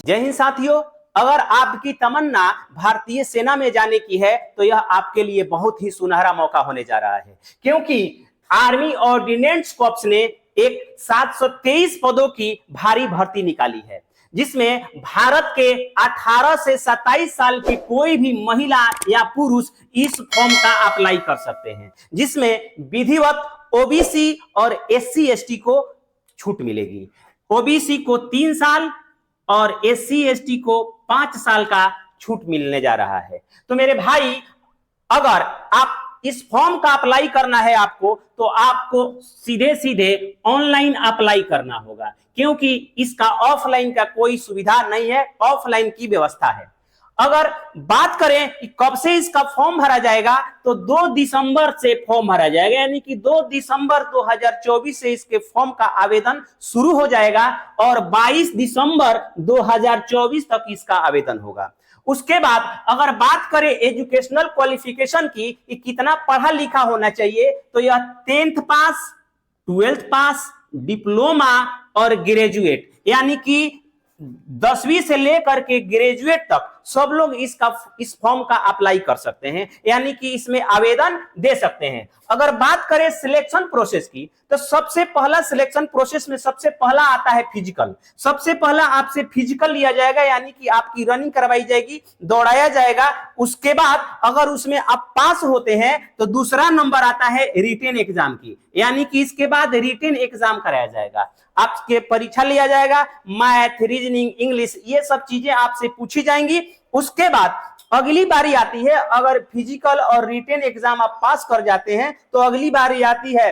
जय हिंद साथियों, अगर आपकी तमन्ना भारतीय सेना में जाने की है तो यह आपके लिए बहुत ही सुनहरा मौका होने जा रहा है, क्योंकि आर्मी ऑर्डिनेंस कॉर्प्स ने एक 723 पदों की भारी भर्ती निकाली है, जिसमें भारत के 18 से 27 साल की कोई भी महिला या पुरुष इस फॉर्म का अप्लाई कर सकते हैं, जिसमें विधिवत ओबीसी और एससी एसटी को छूट मिलेगी। ओबीसी को 3 साल और एससी एसटी को 5 साल का छूट मिलने जा रहा है। तो मेरे भाई, अगर आप इस फॉर्म का अप्लाई करना है आपको, तो आपको सीधे सीधे ऑनलाइन अप्लाई करना होगा, क्योंकि इसका ऑफलाइन का कोई सुविधा नहीं है, ऑफलाइन की व्यवस्था है। अगर बात करें कि कब से इसका फॉर्म भरा जाएगा, तो 2 दिसंबर से फॉर्म भरा जाएगा, यानी कि 2 दिसंबर 2024 से इसके फॉर्म का आवेदन शुरू हो जाएगा और 22 दिसंबर 2024 तक इसका आवेदन होगा। उसके बाद अगर बात करें एजुकेशनल क्वालिफिकेशन की कि कितना पढ़ा लिखा होना चाहिए, तो यह 10th पास, 12th पास, डिप्लोमा और ग्रेजुएट, यानी कि 10वीं से लेकर के ग्रेजुएट तक सब लोग इस फॉर्म का अप्लाई कर सकते हैं, यानी कि इसमें आवेदन दे सकते हैं। अगर बात करें सिलेक्शन प्रोसेस की, तो सबसे पहला सिलेक्शन प्रोसेस में सबसे पहला आता है फिजिकल। सबसे पहला आपसे फिजिकल लिया जाएगा, यानी कि आपकी रनिंग करवाई जाएगी, दौड़ाया जाएगा। उसके बाद अगर उसमें आप पास होते हैं तो दूसरा नंबर आता है रिटेन एग्जाम की, यानी कि इसके बाद रिटेन एग्जाम कराया जाएगा, आपके परीक्षा लिया जाएगा, मैथ, रीजनिंग, इंग्लिश, ये सब चीजें आपसे पूछी जाएंगी। उसके बाद अगली बारी आती है, अगर फिजिकल और रिटेन एग्जाम आप पास कर जाते हैं तो अगली बारी आती है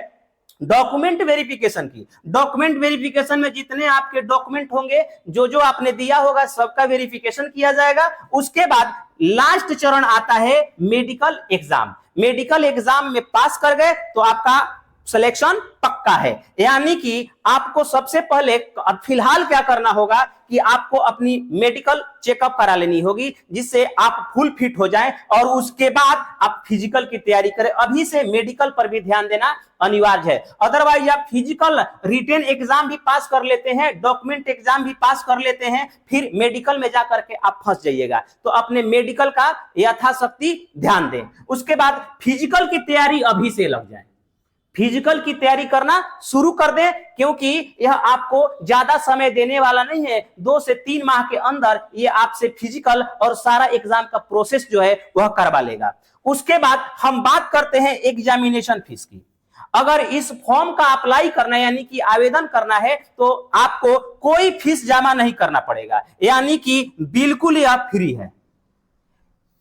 डॉक्यूमेंट वेरिफिकेशन की। डॉक्यूमेंट वेरिफिकेशन में जितने आपके डॉक्यूमेंट होंगे, जो आपने दिया होगा, सबका वेरिफिकेशन किया जाएगा। उसके बाद लास्ट चरण आता है मेडिकल एग्जाम। मेडिकल एग्जाम में पास कर गए तो आपका सिलेक्शन पक्का है, यानी कि आपको सबसे पहले फिलहाल क्या करना होगा कि आपको अपनी मेडिकल चेकअप करा लेनी होगी, जिससे आप फुल फिट हो जाएं, और उसके बाद आप फिजिकल की तैयारी करें। अभी से मेडिकल पर भी ध्यान देना अनिवार्य है, अदरवाइज आप फिजिकल रिटेन एग्जाम भी पास कर लेते हैं, डॉक्यूमेंट एग्जाम भी पास कर लेते हैं, फिर मेडिकल में जाकर के आप फंस जाइएगा। तो अपने मेडिकल का यथाशक्ति ध्यान दें। उसके बाद फिजिकल की तैयारी अभी से लग जाए, फिजिकल की तैयारी करना शुरू कर दें, क्योंकि यह आपको ज्यादा समय देने वाला नहीं है। 2 से 3 माह के अंदर ये आपसे फिजिकल और सारा एग्जाम का प्रोसेस जो है वह करवा लेगा। उसके बाद हम बात करते हैं एग्जामिनेशन फीस की। अगर इस फॉर्म का अप्लाई करना है, यानी कि आवेदन करना है, तो आपको कोई फीस जमा नहीं करना पड़ेगा, यानी कि बिल्कुल यह फ्री है।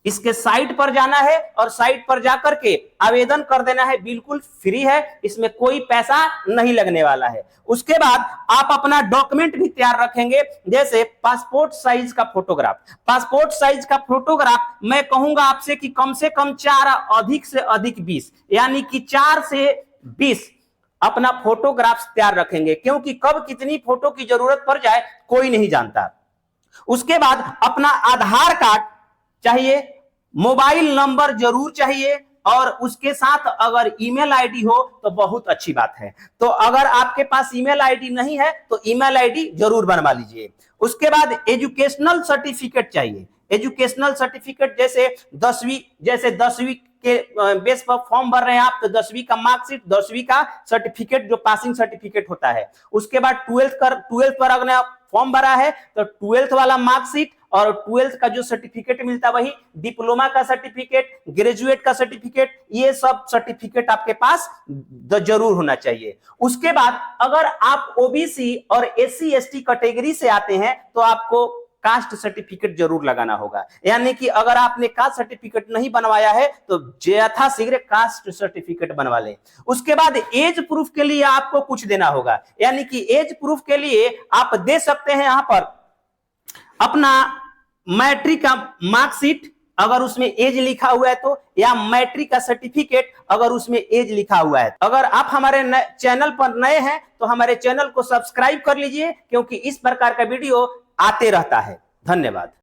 इसके साइट पर जाना है और साइट पर जाकर के आवेदन कर देना है, बिल्कुल फ्री है, इसमें कोई पैसा नहीं लगने वाला है। उसके बाद आप अपना डॉक्यूमेंट भी तैयार रखेंगे, जैसे पासपोर्ट साइज का फोटोग्राफ। पासपोर्ट साइज का फोटोग्राफ मैं कहूंगा आपसे कि कम से कम 4, अधिक से अधिक 20, यानी कि 4 से 20 अपना फोटोग्राफ तैयार रखेंगे, क्योंकि कब कितनी फोटो की जरूरत पड़ जाए कोई नहीं जानता। उसके बाद अपना आधार कार्ड चाहिए, मोबाइल नंबर जरूर चाहिए, और उसके साथ अगर ईमेल आईडी हो तो बहुत अच्छी बात है। तो अगर आपके पास ईमेल आईडी नहीं है तो ईमेल आईडी जरूर बनवा लीजिए। उसके बाद एजुकेशनल सर्टिफिकेट चाहिए। एजुकेशनल सर्टिफिकेट जैसे 10वीं के बेस पर फॉर्म भर रहे हैं आप, तो 10वीं का मार्कशीट, 10वीं का सर्टिफिकेट जो पासिंग सर्टिफिकेट होता है। उसके बाद 12th पर अगर फॉर्म भरा है तो 12th वाला मार्कशीट और 12th का जो सर्टिफिकेट मिलता है वही, डिप्लोमा का सर्टिफिकेट, ग्रेजुएट का सर्टिफिकेट, ये सब सर्टिफिकेट आपके पास जरूर होना चाहिए। उसके बाद अगर आप ओबीसी और एससी एसटी कैटेगरी से आते हैं तो आपको कास्ट सर्टिफिकेट जरूर लगाना होगा, यानी कि अगर आपने कास्ट सर्टिफिकेट नहीं बनवाया है तो यथाशीघ्र कास्ट सर्टिफिकेट बनवा लें। उसके बाद एज प्रूफ के लिए आपको कुछ देना होगा, यानी कि एज प्रूफ के लिए आप दे सकते हैं यहां पर अपना मैट्रिक का मार्कशीट अगर उसमें एज लिखा हुआ है तो, या मैट्रिक का सर्टिफिकेट अगर उसमें एज लिखा हुआ है। अगर आप हमारे चैनल पर नए हैं तो हमारे चैनल को सब्सक्राइब कर लीजिए, क्योंकि इस प्रकार का वीडियो आते रहता है। धन्यवाद।